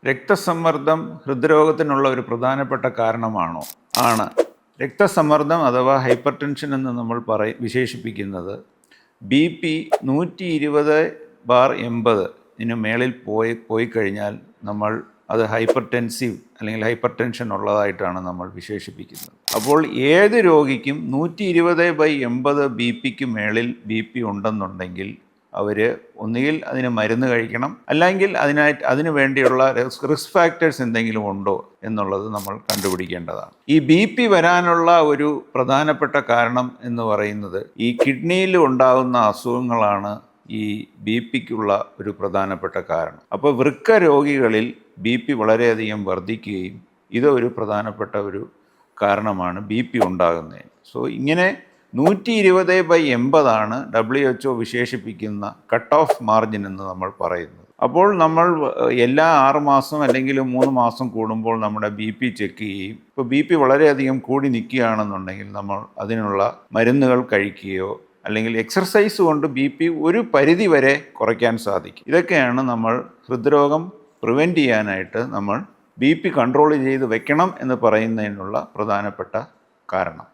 രക്തസമ്മർദ്ദം ഹൃദ്രോഗത്തിനുള്ള ഒരു പ്രധാനപ്പെട്ട കാരണമാണോ? ആണ്. രക്തസമ്മർദ്ദം അഥവാ ഹൈപ്പർ ടെൻഷൻ എന്ന് നമ്മൾ വിശേഷിപ്പിക്കുന്നത് BP 120/80 മേളിൽ പോയി കഴിഞ്ഞാൽ നമ്മൾ അത് ഹൈപ്പർ ടെൻസീവ് അല്ലെങ്കിൽ ഹൈപ്പർ ടെൻഷൻ ഉള്ളതായിട്ടാണ് നമ്മൾ വിശേഷിപ്പിക്കുന്നത്. അപ്പോൾ ഏത് രോഗിക്കും 120/80 BP മേളിൽ BP ഉണ്ടെന്നുണ്ടെങ്കിൽ അവർ ഒന്നുകിൽ അതിന് മരുന്ന് കഴിക്കണം, അല്ലെങ്കിൽ അതിനു വേണ്ടിയുള്ള റിസ്ക് ഫാക്ടേഴ്സ് എന്തെങ്കിലും ഉണ്ടോ എന്നുള്ളത് നമ്മൾ കണ്ടുപിടിക്കേണ്ടതാണ്. ഈ BP വരാനുള്ള ഒരു പ്രധാനപ്പെട്ട കാരണം എന്ന് പറയുന്നത് ഈ കിഡ്നിയിൽ ഉണ്ടാകുന്ന അസുഖങ്ങളാണ് ഈ BPക്കുള്ള ഒരു പ്രധാനപ്പെട്ട കാരണം. അപ്പോൾ വൃക്ക രോഗികളിൽ BP വളരെയധികം വർദ്ധിക്കുകയും ഇതൊരു പ്രധാനപ്പെട്ട ഒരു കാരണമാണ് BP ഉണ്ടാകുന്നതിന്. സോ ഇങ്ങനെ 120/80 WHO വിശേഷിപ്പിക്കുന്ന കട്ട് ഓഫ് മാർജിൻ എന്ന് നമ്മൾ പറയുന്നത്. അപ്പോൾ നമ്മൾ എല്ലാ 6 മാസം അല്ലെങ്കിൽ 3 മാസം കൂടുമ്പോൾ നമ്മുടെ BP ചെക്ക് ചെയ്യും. ഇപ്പോൾ BP വളരെയധികം കൂടി നിൽക്കുകയാണെന്നുണ്ടെങ്കിൽ നമ്മൾ അതിനുള്ള മരുന്നുകൾ കഴിക്കുകയോ അല്ലെങ്കിൽ എക്സർസൈസ് കൊണ്ട് BP ഒരു പരിധി വരെ കുറയ്ക്കാൻ സാധിക്കും. ഇതൊക്കെയാണ് നമ്മൾ ഹൃദ്രോഗം പ്രിവെൻറ്റ് ചെയ്യാനായിട്ട് നമ്മൾ BP കൺട്രോൾ ചെയ്ത് വെക്കണം എന്ന് പറയുന്നതിനുള്ള പ്രധാനപ്പെട്ട കാരണം.